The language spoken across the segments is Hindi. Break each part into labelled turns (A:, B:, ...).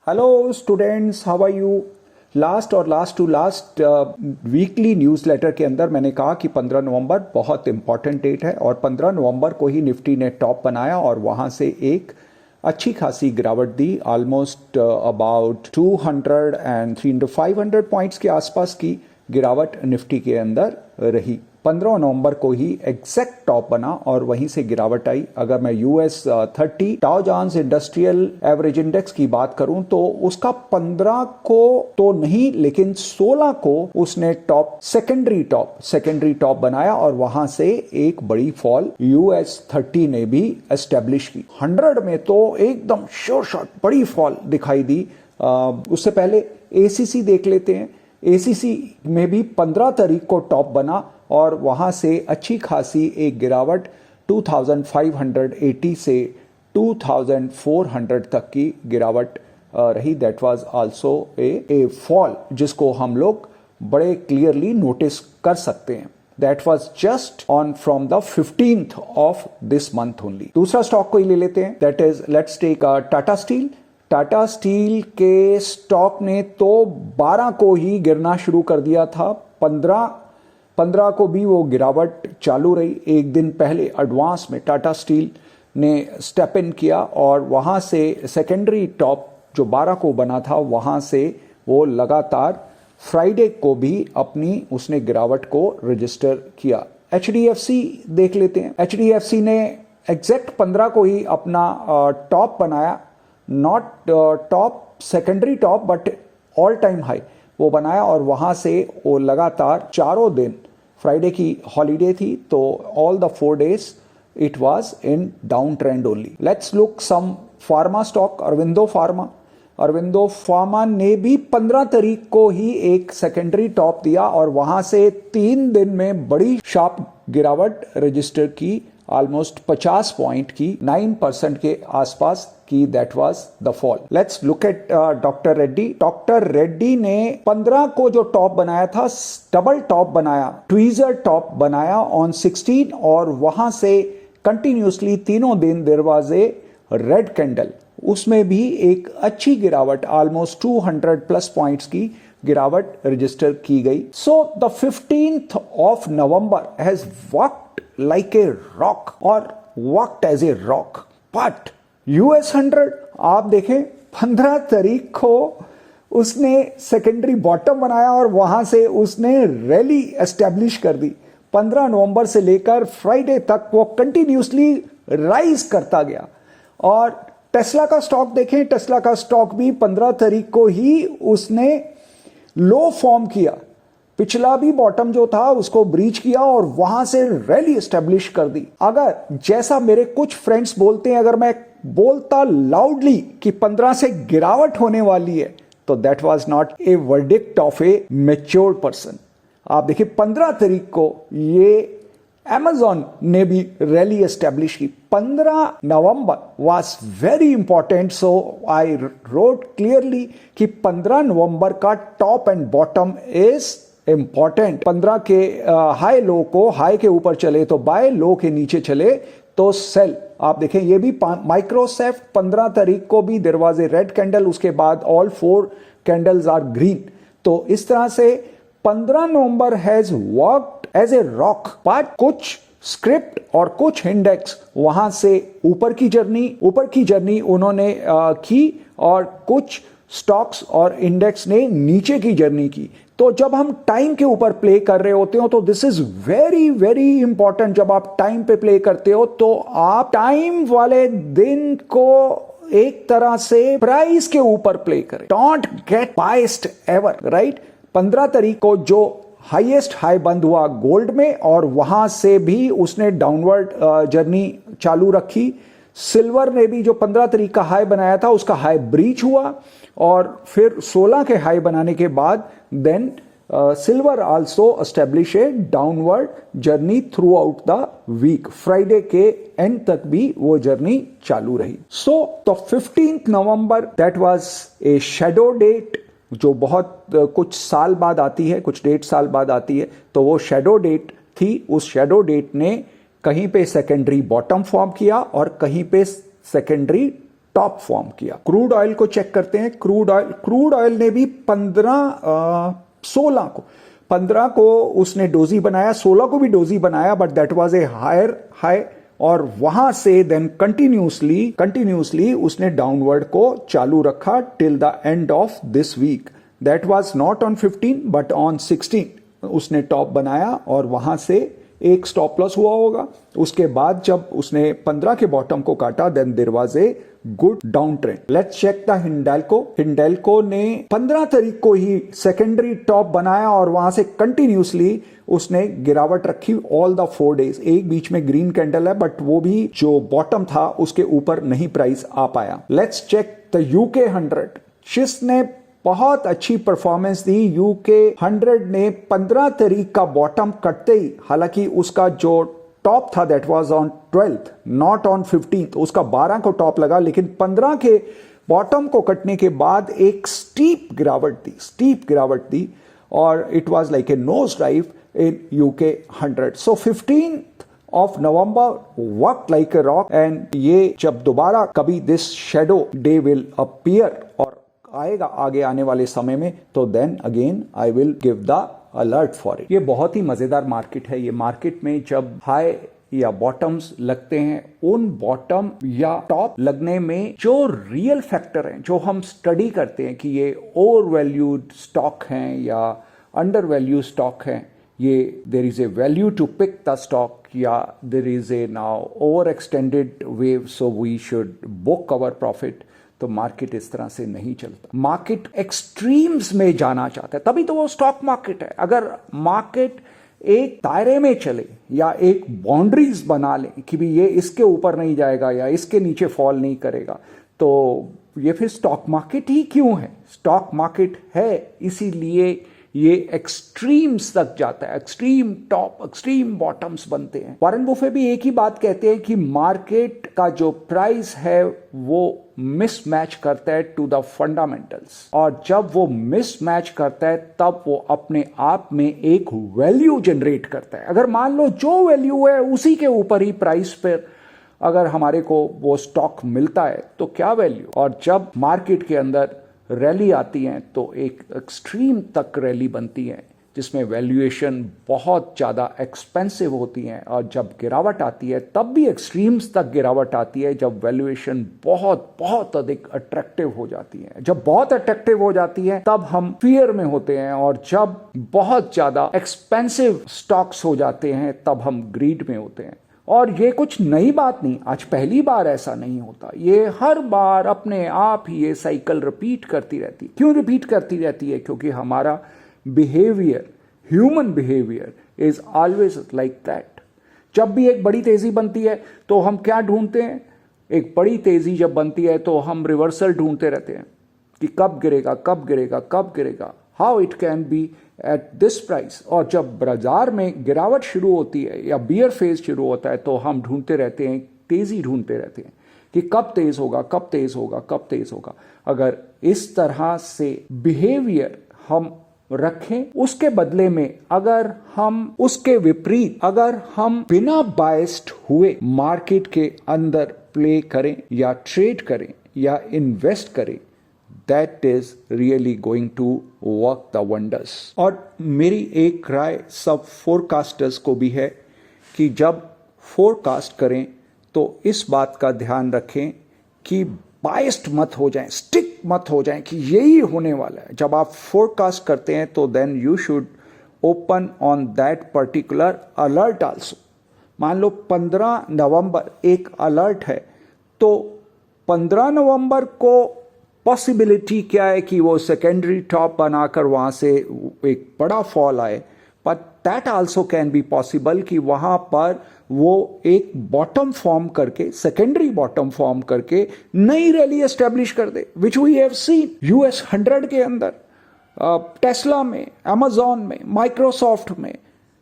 A: Hello students, how are you. Last to last weekly newsletter के अंदर मैंने कहा कि 15 नवंबर बहुत इंपॉर्टेंट डेट है और 15 नवंबर को ही निफ्टी ने टॉप बनाया और वहां से एक अच्छी खासी गिरावट दी। ऑलमोस्ट अबाउट 200 एंड 300-500 पॉइंट्स के आसपास की गिरावट निफ्टी के अंदर रही। 15 नवंबर को ही एग्जैक्ट टॉप बना और वहीं से गिरावट आई। अगर मैं US 30 Dow Jones industrial average index की बात करूं तो उसका 15 को तो नहीं लेकिन 16 को उसने सेकेंडरी टॉप बनाया और वहां से एक बड़ी फॉल यूएस 30 ने भी एस्टेब्लिश की। 100 में तो एकदम श्योर शॉट बड़ी फॉल दिखाई दी। उससे पहले एसीसी देख लेते हैं। एसीसी में भी 15 तारीख को टॉप बना और वहां से अच्छी खासी एक गिरावट 2580 से 2400 तक की गिरावट रही। That was also a fall जिसको हम लोग बड़े क्लियरली नोटिस कर सकते हैं। That was just on from the 15th of this month only. दूसरा स्टॉक को ही ले लेते हैं, that is let's take Tata Steel. Tata Steel के स्टॉक ने तो 12 को ही गिरना शुरू कर दिया था। 15 को भी वो गिरावट चालू रही। एक दिन पहले एडवांस में टाटा स्टील ने स्टेप इन किया और वहां से सेकेंडरी टॉप जो 12 को बना था वहां से वो लगातार फ्राइडे को भी अपनी उसने गिरावट को रजिस्टर किया। एचडीएफसी देख लेते हैं। एचडीएफसी ने एग्जैक्ट 15 को ही अपना टॉप बनाया, not top secondary top but all time high वो बनाया और वहां से वो लगातार चारों दिन, फ्राइडे की हॉलीडे थी तो all the 4 days it was in down trend only. Let's look some pharma stock. Aurobindo Pharma ने भी 15 तारीख को ही एक सेकेंडरी टॉप दिया और वहां से 3 दिन में बड़ी शार्प गिरावट रजिस्टर की, ऑलमोस्ट 50 पॉइंट की, 9% के आसपास की। That was the fall. Let's look at doctor Reddy. Doctor Reddy ने 15 को जो टॉप बनाया था, डबल टॉप बनाया, ट्वीजर टॉप बनाया ऑन 16 और वहां से कंटिन्यूसली तीनों दिन there was a red candle. उसमें भी एक अच्छी गिरावट, ऑलमोस्ट 200 प्लस पॉइंट्स की गिरावट रजिस्टर की गई। सो the 15th of November has walked like a rock or walked as a rock. But US 100 आप देखें 15 तारीख को उसने सेकेंडरी बॉटम बनाया और वहां से उसने रैली एस्टेब्लिश कर दी। 15 नवंबर से लेकर फ्राइडे तक वो कंटिन्यूसली राइज करता गया। और टेस्ला का स्टॉक देखें, टेस्ला का स्टॉक भी 15 तारीख को ही उसने लो फॉर्म किया। पिछला भी बॉटम जो था उसको ब्रीच किया और वहां से रैली एस्टेब्लिश कर दी। अगर जैसा मेरे कुछ फ्रेंड्स बोलते हैं, अगर मैं बोलता लाउडली कि 15 से गिरावट होने वाली है तो that was not a verdict of A matured person. आप देखिए 15 तारीख को ये Amazon ने भी रैली एस्टेब्लिश की। 15 November was very important, so I wrote clearly कि 15 नवंबर का top and bottom is important. 15 के हाई लो को हाई के ऊपर चले तो बाय, लो के नीचे चले तो सेल। आप देखें ये भी माइक्रोसॉफ्ट 15 तारीख को भी there was a red candle, उसके बाद ऑल 4 कैंडल्स आर ग्रीन। तो इस तरह से 15 November has worked as a rock. But कुछ स्क्रिप्ट और कुछ इंडेक्स वहां से ऊपर की जर्नी उन्होंने की और कुछ स्टॉक्स और इंडेक्स ने नीचे की जर्नी की। तो जब हम टाइम के ऊपर प्ले कर रहे होते हो तो this is very very important. जब आप टाइम पे प्ले करते हो तो आप टाइम वाले दिन को एक तरह से प्राइस के ऊपर प्ले करें। Don't get biased ever, right. 15 तारीख को जो हाईएस्ट हाई बंद हुआ गोल्ड में और वहां से भी उसने डाउनवर्ड जर्नी चालू रखी। सिल्वर ने भी जो 15 तारीख का हाई बनाया था उसका हाई ब्रीच हुआ और फिर 16 के हाई बनाने के बाद then silver also establish a downward journey throughout the week. Friday के एंड तक भी वो जर्नी चालू रही। So the 15th November that was a shadow date जो बहुत कुछ साल बाद आती है, कुछ 1.5 साल बाद आती है। तो वो शैडो डेट थी। उस शैडो डेट ने कहीं पे सेकेंडरी बॉटम फॉर्म किया और कहीं पे सेकेंडरी टॉप फॉर्म किया। क्रूड ऑयल को चेक करते हैं। क्रूड ऑयल ने भी 15 को उसने डोजी बनाया, 16 को भी डोजी बनाया, but that was a higher high, और वहां से देन कंटिन्यूसली उसने डाउनवर्ड को चालू रखा till the end of this week. That was not on 15 but on 16 उसने टॉप बनाया और वहां से एक स्टॉप लॉस हुआ होगा। उसके बाद जब उसने 15 के बॉटम को काटा then there was a good down trend. Let's check the Hindalco ने 15 तारीख को ही सेकेंडरी टॉप बनाया और वहां से कंटिन्यूसली उसने गिरावट रखी ऑल द 4 डेज। एक बीच में ग्रीन कैंडल है बट वो भी जो बॉटम था उसके ऊपर नहीं प्राइस आ पाया। Let's check the UK 100। शिस ने बहुत अच्छी परफॉर्मेंस दी। यूके 100 ने 15 तारीख का बॉटम कटते ही, हालांकि उसका जो टॉप था that was on 12th not on 15th, उसका 12 को टॉप लगा, लेकिन 15 के बॉटम को कटने के बाद एक स्टीप गिरावट दी और it was like a nose drive in UK 100। So 15th of November work like a rock, and ये जब दोबारा कभी this shadow day will appear और आएगा आगे आने वाले समय में, तो then again I will give the alert for it. ये बहुत ही मजेदार मार्केट है। ये मार्केट में जब हाई या बॉटम्स लगते हैं, उन बॉटम या टॉप लगने में जो रियल फैक्टर हैं, जो हम स्टडी करते हैं कि ये ओवर वैल्यूड स्टॉक हैं या अंडर वैल्यू स्टॉक हैं, ये there is a value to pick the stock या there is a now over extended wave so we should book our profit, तो मार्केट इस तरह से नहीं चलता। मार्केट एक्सट्रीम्स में जाना चाहता है, तभी तो वो स्टॉक मार्केट है। अगर मार्केट एक दायरे में चले या एक बाउंड्रीज बना ले कि भी ये इसके ऊपर नहीं जाएगा या इसके नीचे फॉल नहीं करेगा, तो ये फिर स्टॉक मार्केट ही क्यों है? स्टॉक मार्केट है इसीलिए ये एक्सट्रीम्स तक जाता है, एक्सट्रीम टॉप एक्सट्रीम बॉटम्स बनते हैं। वॉरेन बुफे भी एक ही बात कहते हैं कि मार्केट का जो प्राइस है वो मिसमैच करता है टू द फंडामेंटल्स, और जब वो मिसमैच करता है तब वो अपने आप में एक वैल्यू जनरेट करता है। अगर मान लो जो वैल्यू है उसी के ऊपर ही प्राइस पर अगर हमारे को वो स्टॉक मिलता है तो क्या वैल्यू। और जब मार्केट के अंदर रैली आती हैं तो एक एक्सट्रीम तक रैली बनती है जिसमें वैल्यूएशन बहुत ज़्यादा एक्सपेंसिव होती हैं, और जब गिरावट आती है तब भी एक्सट्रीम्स तक गिरावट आती है जब वैल्यूएशन बहुत बहुत अधिक अट्रैक्टिव हो जाती है। जब बहुत अट्रैक्टिव हो जाती है तब हम फियर में होते हैं, और जब बहुत ज़्यादा एक्सपेंसिव स्टॉक्स हो जाते हैं तब हम ग्रीड में होते हैं। और ये कुछ नई बात नहीं, आज पहली बार ऐसा नहीं होता, ये हर बार अपने आप ही ये साइकिल रिपीट करती रहती है। क्यों रिपीट करती रहती है? क्योंकि हमारा behaviour, human behaviour is always like that. जब भी एक बड़ी तेजी बनती है तो हम क्या ढूंढते हैं? एक बड़ी तेजी जब बनती है तो हम रिवर्सल ढूंढते रहते हैं कि कब गिरेगा, कब गिरेगा, कब गिरेगा, how it can be at this price. और जब बाजार में गिरावट शुरू होती है या बियर फेज शुरू होता है तो हम ढूंढते रहते हैं, तेजी ढूंढते रहते हैं कि कब तेज होगा, कब तेज होगा, कब तेज होगा। अगर इस तरह से बिहेवियर हम रखें, उसके बदले में अगर हम उसके विपरीत, अगर हम बिना बायस्ड हुए मार्केट के अंदर प्ले करें या ट्रेड करें या इन्वेस्ट करें, that is really going to work the wonders। और मेरी एक राय सब फोरकास्टर्स को भी है कि जब फोरकास्ट करें तो इस बात का ध्यान रखें कि बायस्ड मत हो जाएं, स्टिक मत हो जाएं कि यही होने वाला है। जब आप फोरकास्ट करते हैं तो then you should open on that particular alert also. मान लो 15 नवंबर एक अलर्ट है, तो 15 नवंबर को पॉसिबिलिटी क्या है कि वो सेकेंडरी टॉप बनाकर वहां से एक बड़ा फॉल आए, but that also can be possible कि वहां पर वो एक बॉटम फॉर्म करके, सेकेंडरी बॉटम फॉर्म करके नई रैली एस्टेब्लिश कर दे, which we have seen US 100 के अंदर, टेस्ला में, अमेजॉन में, माइक्रोसॉफ्ट में,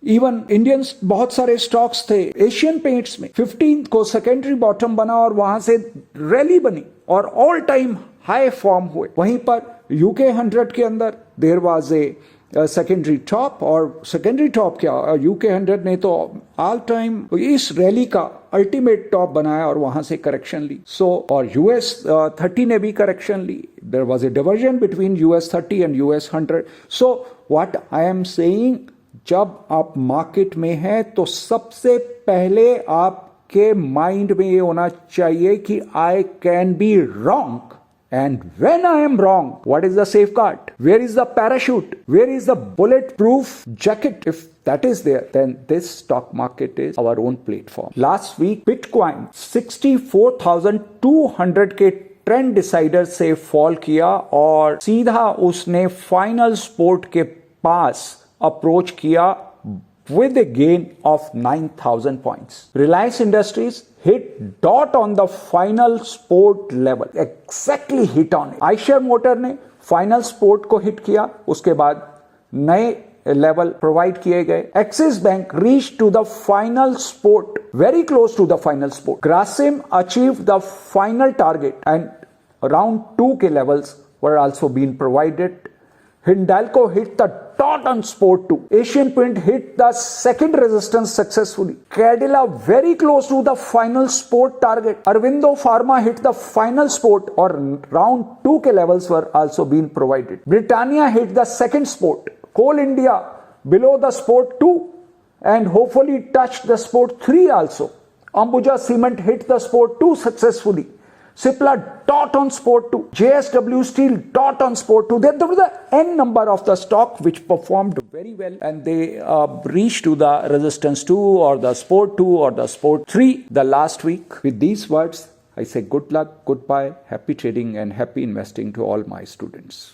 A: इवन इंडियंस बहुत सारे स्टॉक्स थे, एशियन पेंट्स में 15 को सेकेंडरी बॉटम बना और वहां से रैली बनी और ऑल टाइम हाई फॉर्म हुए। वहीं पर UK 100 के अंदर there was a secondary top, और सेकेंडरी टॉप क्या, यूके 100 ने तो ऑल टाइम इस रैली का अल्टीमेट टॉप बनाया और वहां से करेक्शन ली. सो और यूएस 30 ने भी करेक्शन ली. There was a divergence between US 30 and US 100. So what I am saying, जब आप मार्केट में हैं तो सबसे पहले आपके माइंड में ये होना चाहिए कि I can be wrong. And when I am wrong, what is the safeguard? Where is the parachute? Where is the bulletproof jacket? If that is there, then this stock market is our own platform. Last week, Bitcoin 64,200 के ट्रेंड डिसाइडर से फॉल किया और सीधा उसने फाइनल सपोर्ट के पास अप्रोच किया with a gain of 9,000 points. Reliance Industries hit dot on the final support level. Exactly hit on it. Eicher Motor ने final support को hit किया, उसके बाद नए लेवल प्रोवाइड किए गए. Axis Bank reached to the final support, very close to the final support. Grasim achieved the final target and round 2 के levels were also being provided. Hindalco hit the dot on support 2. Asian Paint hit the second resistance successfully. Cadila very close to the final support target. Arvindo Pharma hit the final support or round 2 के levels were also being provided. Britannia hit the second support. Coal India below the support 2 and hopefully touched the support 3 also. Ambuja Cement hit the support 2 successfully. Cipla dot on support 2. JSW Steel dot on support 2. There were the n number of the stock which performed very well and they reached to the resistance 2 or the support 2 or the support 3 the last week. With these words, I say good luck, goodbye, happy trading and happy investing to all my students.